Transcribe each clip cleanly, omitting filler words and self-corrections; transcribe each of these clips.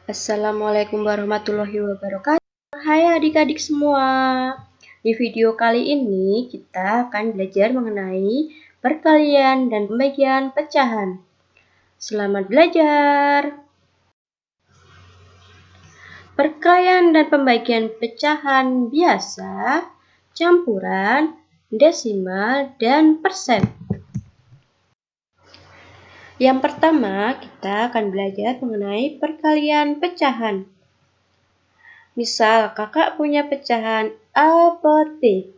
Assalamualaikum warahmatullahi wabarakatuh. Hai adik-adik semua. Di video kali ini kita akan belajar mengenai perkalian dan pembagian pecahan. Selamat belajar. Perkalian dan pembagian pecahan biasa, campuran, desimal, dan persen. Yang pertama, kita akan belajar mengenai perkalian pecahan. Misal, kakak punya pecahan A per B,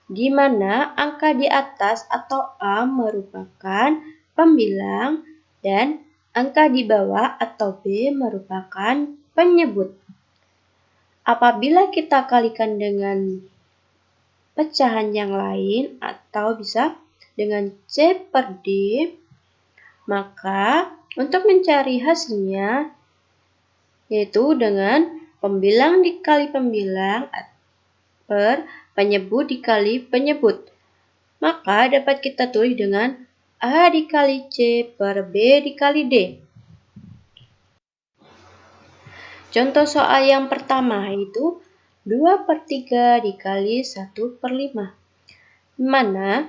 di mana angka di atas atau A merupakan pembilang dan angka di bawah atau B merupakan penyebut. Apabila kita kalikan dengan pecahan yang lain atau bisa dengan C per D, maka untuk mencari hasilnya yaitu dengan pembilang dikali pembilang per penyebut dikali penyebut. Maka dapat kita tulis dengan A dikali C per B dikali D. Contoh soal yang pertama yaitu 2 per 3 dikali 1 per 5. Di mana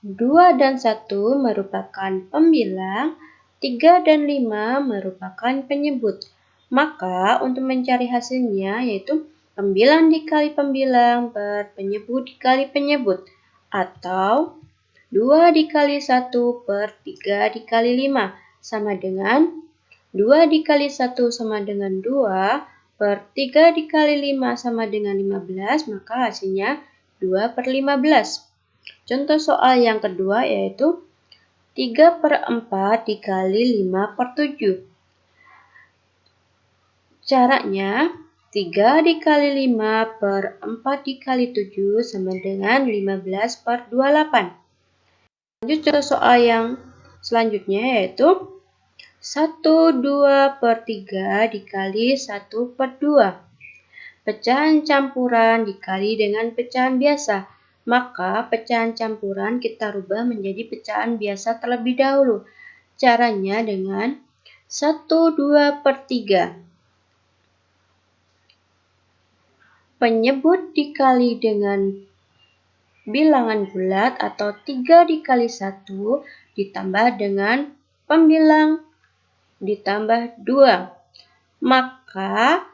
2 dan 1 merupakan pembilang, 3 dan 5 merupakan penyebut. Maka untuk mencari hasilnya yaitu pembilang dikali pembilang per penyebut dikali penyebut. Atau 2 dikali 1 per 3 dikali 5 sama dengan 2 dikali 1 sama dengan 2 per 3 dikali 5 sama dengan 15, maka hasilnya 2 per 15. Contoh soal yang kedua yaitu 3 per 4 dikali 5 per 7. Caranya 3 dikali 5 per 4 dikali 7 sama dengan 15 per 28. Lanjut contoh soal yang selanjutnya yaitu 1, 2 per 3 dikali 1 per 2. Pecahan campuran dikali dengan pecahan biasa. Maka pecahan campuran kita rubah menjadi pecahan biasa terlebih dahulu. Caranya dengan 1, 2 per 3. Penyebut dikali dengan bilangan bulat atau 3 dikali 1 ditambah dengan pembilang ditambah 2. Maka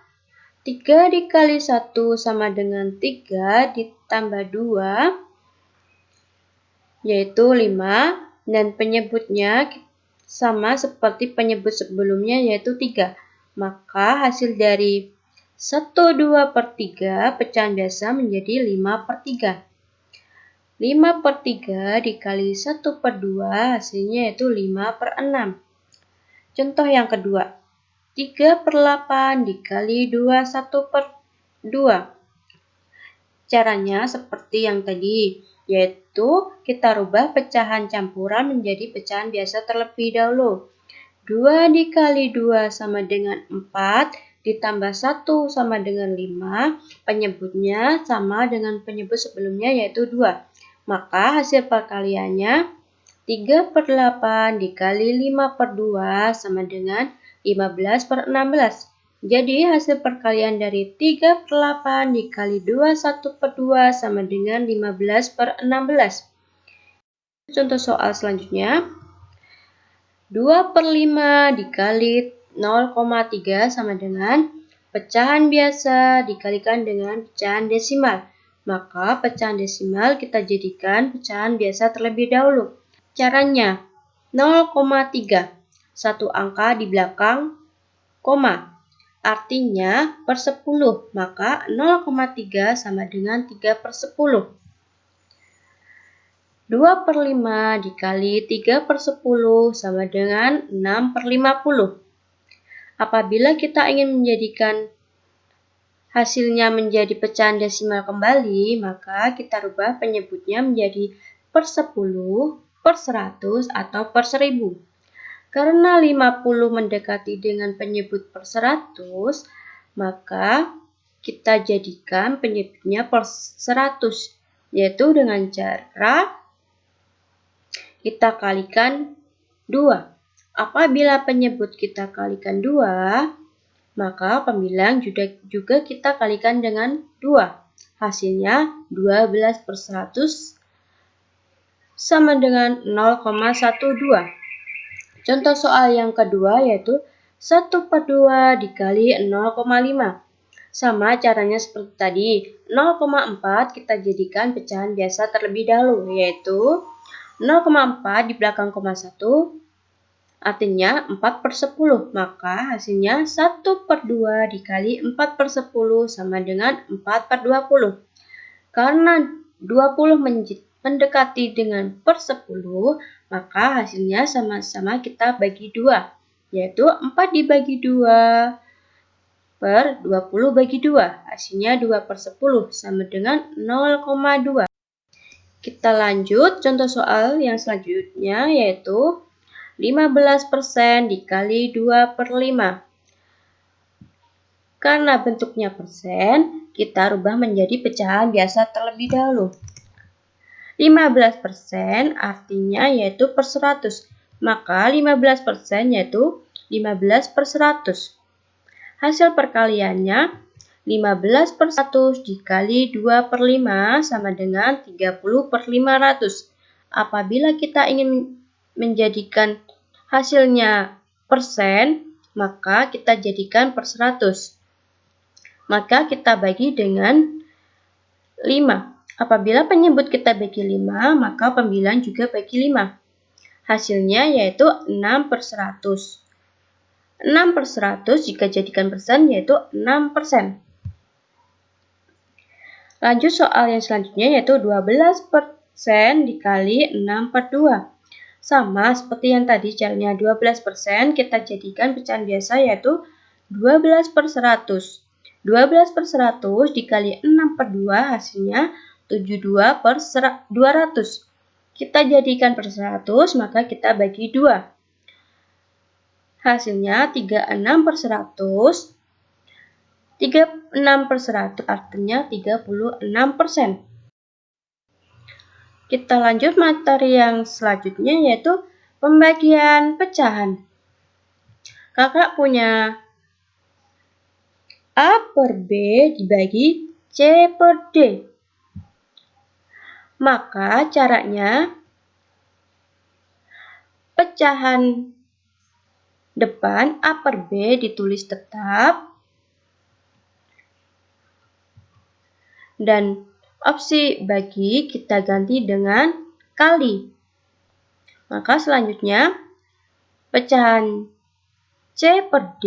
3 dikali 1 sama dengan 3 ditambah 2 yaitu 5 dan penyebutnya sama seperti penyebut sebelumnya yaitu 3. Maka hasil dari 1, 2 per 3 pecahan biasa menjadi 5 per 3. 5 per 3 dikali 1 per 2 hasilnya yaitu 5 per 6. Contoh yang kedua, 3 per 8 dikali 2, 1 per 2. Caranya seperti yang tadi, yaitu kita rubah pecahan campuran menjadi pecahan biasa terlebih dahulu. 2 dikali 2 sama dengan 4, ditambah 1 sama dengan 5, penyebutnya sama dengan penyebut sebelumnya yaitu 2. Maka hasil perkaliannya 3 per 8 dikali 5 per 2 sama dengan 15 per 16. Jadi hasil perkalian dari 3 per 8 dikali 2, 1 per 2 sama dengan 15 per 16. Contoh soal selanjutnya. 2 per 5 dikali 0,3 sama dengan pecahan biasa dikalikan dengan pecahan desimal. Maka pecahan desimal kita jadikan pecahan biasa terlebih dahulu. Caranya 0,3. Satu angka di belakang koma. Artinya per 10. Maka 0,3 sama dengan 3 per 10. 2 per 5 dikali 3 per 10 sama dengan 6 per 50. Apabila kita ingin menjadikan hasilnya menjadi pecahan desimal kembali, maka kita rubah penyebutnya menjadi per 10, per 100, atau per 1000. Karena 50 mendekati dengan penyebut per 100, maka kita jadikan penyebutnya per 100, yaitu dengan cara kita kalikan 2. Apabila penyebut kita kalikan 2, maka pembilang juga kita kalikan dengan 2. Hasilnya 12/100 sama dengan 0,12. Contoh soal yang kedua yaitu 1/2 dikali 0,5. Sama caranya seperti tadi, 0,4 kita jadikan pecahan biasa terlebih dahulu, yaitu 0,4 di belakang koma 1, artinya 4/10. Maka hasilnya 1/2 dikali 4/10 sama dengan 4/20. Karena 20 mendekati dengan per 10, maka hasilnya sama-sama kita bagi 2, yaitu 4 dibagi 2 per 20 bagi 2. Hasilnya 2/10 sama dengan 0,2. Kita lanjut contoh soal yang selanjutnya yaitu 15% dikali 2/5. Karena bentuknya persen, kita rubah menjadi pecahan biasa terlebih dahulu. 15% artinya yaitu per 100. Maka 15% yaitu 15/100. Hasil perkaliannya 15/100 dikali 2/5 sama dengan 30/500. Apabila kita ingin menjadikan hasilnya persen, maka kita jadikan per 100. Maka kita bagi dengan 5. Apabila penyebut kita bagi 5, maka pembilang juga bagi 5. Hasilnya yaitu 6/100. 6/100 jika jadikan persen yaitu 6%. Lanjut soal yang selanjutnya yaitu 12% dikali 6/2. Sama seperti yang tadi caranya 12% kita jadikan pecahan biasa yaitu 12/100. 12/100 dikali 6/2 hasilnya 72/200. Kita jadikan per 100 maka kita bagi 2. Hasilnya 36/100. 36/100 artinya 36%. Kita lanjut materi yang selanjutnya yaitu pembagian pecahan. Kakak punya A per B dibagi C per D. Maka caranya pecahan depan A per B ditulis tetap dan opsi bagi kita ganti dengan kali. Maka selanjutnya pecahan C per D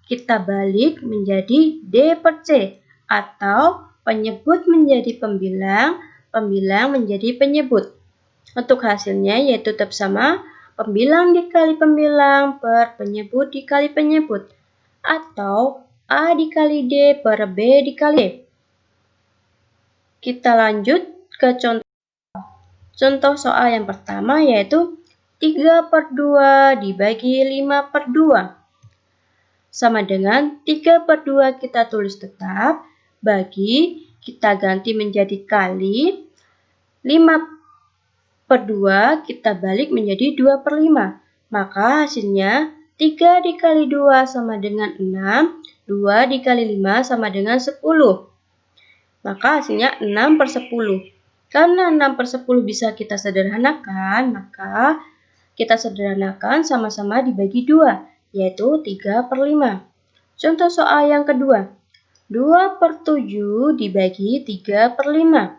kita balik menjadi D per C atau penyebut menjadi pembilang, pembilang menjadi penyebut. Untuk hasilnya yaitu tetap sama pembilang dikali pembilang per penyebut dikali penyebut atau A dikali D per B dikali D. Kita lanjut ke contoh soal yang pertama yaitu 3/2 dibagi 5/2. Sama dengan 3/2 kita tulis tetap, bagi kita ganti menjadi kali, 5/2 kita balik menjadi 2/5. Maka hasilnya 3 dikali 2 sama dengan 6, 2 dikali 5 sama dengan 10. Maka hasilnya 6/10. Karena 6/10 bisa kita sederhanakan, maka kita sederhanakan sama-sama dibagi 2, yaitu 3/5. Contoh soal yang kedua, 2/7 dibagi 3/5.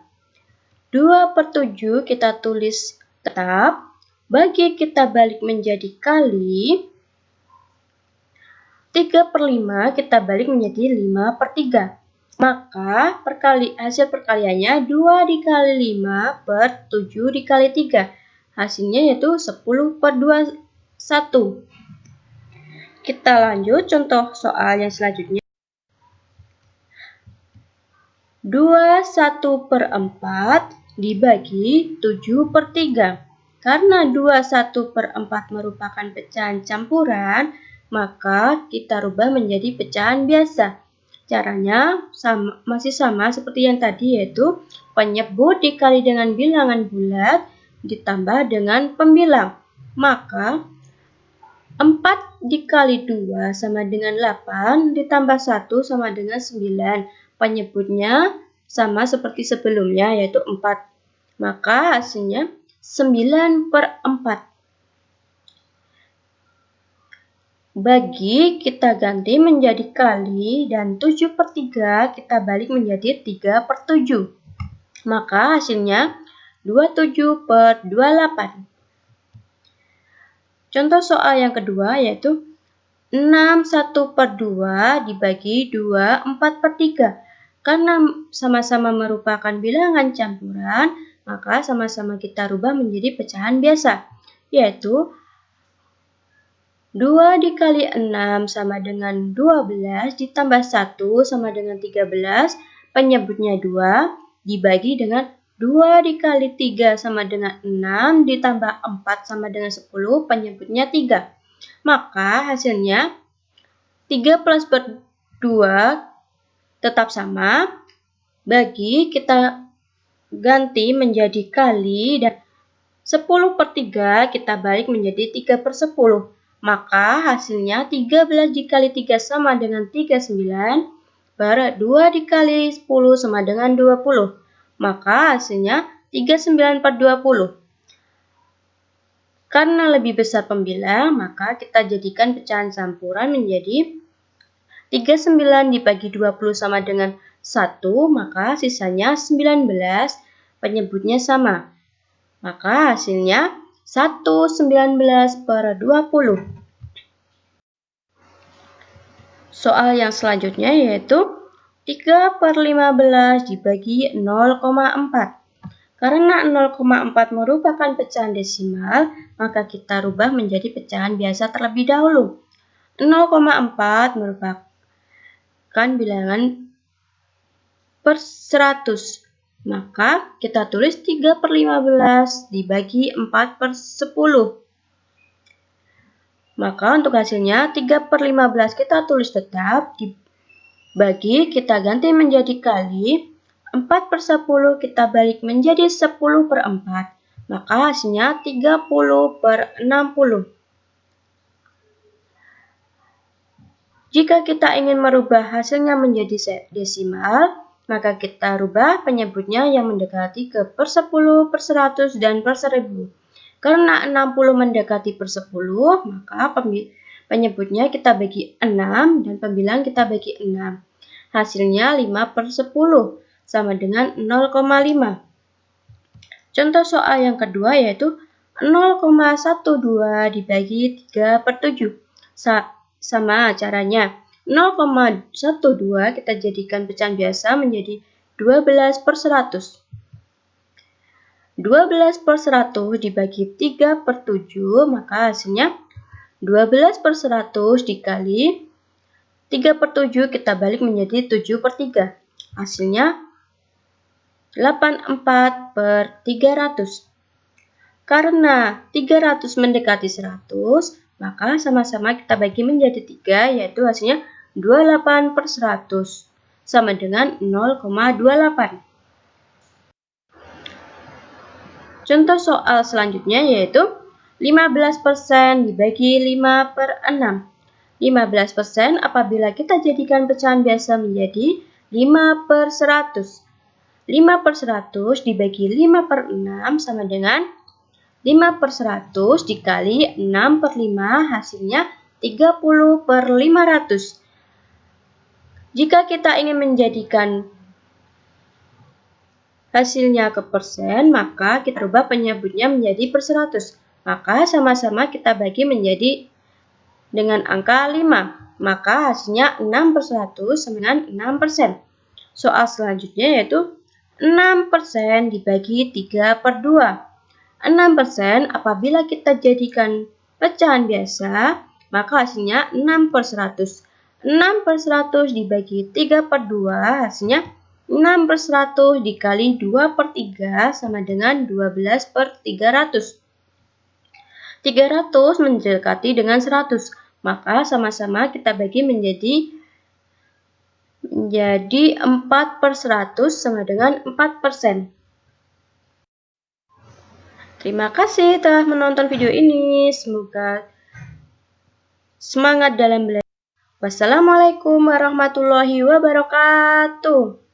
2/7 kita tulis tetap, bagi kita balik menjadi kali, 3/5 kita balik menjadi 5/3. Maka hasil perkaliannya 2 dikali 5 per 7 dikali 3. Hasilnya yaitu 10/21. Kita lanjut contoh soal yang selanjutnya. 21/4 dibagi 7/3. Karena 21/4 merupakan pecahan campuran, maka kita rubah menjadi pecahan biasa. Caranya masih sama seperti yang tadi yaitu penyebut dikali dengan bilangan bulat ditambah dengan pembilang. Maka 4 dikali 2 sama dengan 8, ditambah 1 sama dengan 9. Penyebutnya sama seperti sebelumnya, yaitu 4. Maka hasilnya 9/4. Bagi kita ganti menjadi kali, dan 7/3 kita balik menjadi 3/7. Maka hasilnya 27/28. Contoh soal yang kedua yaitu 6 1/2 dibagi 2 4/3. Karena sama-sama merupakan bilangan campuran, maka sama-sama kita rubah menjadi pecahan biasa, yaitu 2 dikali 6 sama dengan 12, ditambah 1 sama dengan 13, penyebutnya 2, dibagi dengan 2 dikali 3 sama dengan 6, ditambah 4 sama dengan 10, penyebutnya 3. Maka hasilnya 3 plus 2 tetap sama. Bagi kita ganti menjadi kali, dan 10/3 kita balik menjadi 3/10. Maka hasilnya 13 dikali 3 sama dengan 39, 2 dikali 10 sama dengan 20. Maka hasilnya 39/20. Karena lebih besar pembilang, maka kita jadikan pecahan campuran menjadi 39 dibagi 20 sama dengan 1, maka sisanya 19, penyebutnya sama. Maka hasilnya 1/19/20. Soal yang selanjutnya yaitu 3/15 dibagi 0,4. Karena 0,4 merupakan pecahan desimal, maka kita rubah menjadi pecahan biasa terlebih dahulu. 0,4 merupakan bilangan per 100. Maka kita tulis 3/15 dibagi 4/10. Maka untuk hasilnya 3/15 kita tulis tetap, dibagi kita ganti menjadi kali, 4/10 kita balik menjadi 10/4. Maka hasilnya 30/60. Jika kita ingin merubah hasilnya menjadi desimal, maka kita rubah penyebutnya yang mendekati ke per 10, per 100, dan per 1000. Karena 60 mendekati per 10, maka penyebutnya kita bagi 6 dan pembilang kita bagi 6. Hasilnya 5/10 sama dengan 0,5. Contoh soal yang kedua yaitu 0,12 dibagi 3/7. Sama caranya. 0,12 kita jadikan pecahan biasa menjadi 12/100. 12/100 dibagi 3/7, maka hasilnya 12/100 dikali 3/7 kita balik menjadi 7/3. Hasilnya 84/300. Karena 300 mendekati 100, maka sama-sama kita bagi menjadi 3, yaitu hasilnya 28/100 sama dengan 0,28. Contoh soal selanjutnya yaitu 15% dibagi 5/6. 15% apabila kita jadikan pecahan biasa menjadi 5/100. 5/100 dibagi 5/6 sama dengan 5/100 dikali 6/5, hasilnya 30/500. Jika kita ingin menjadikan hasilnya ke persen, maka kita rubah penyebutnya menjadi per 100. Maka sama-sama kita bagi menjadi dengan angka 5. Maka hasilnya 6/100 sama dengan 6%. Soal selanjutnya yaitu 6% dibagi 3/2. 6% apabila kita jadikan pecahan biasa, maka hasilnya 6/100. 6/100 dibagi 3/2, hasilnya 6/100 dikali 2/3 sama dengan 12/300. 300 mendekati dengan 100, maka sama-sama kita bagi menjadi 4/100 sama dengan 4%. Terima kasih telah menonton video ini. Semoga Semangat dalam belajar. Wassalamualaikum warahmatullahi wabarakatuh.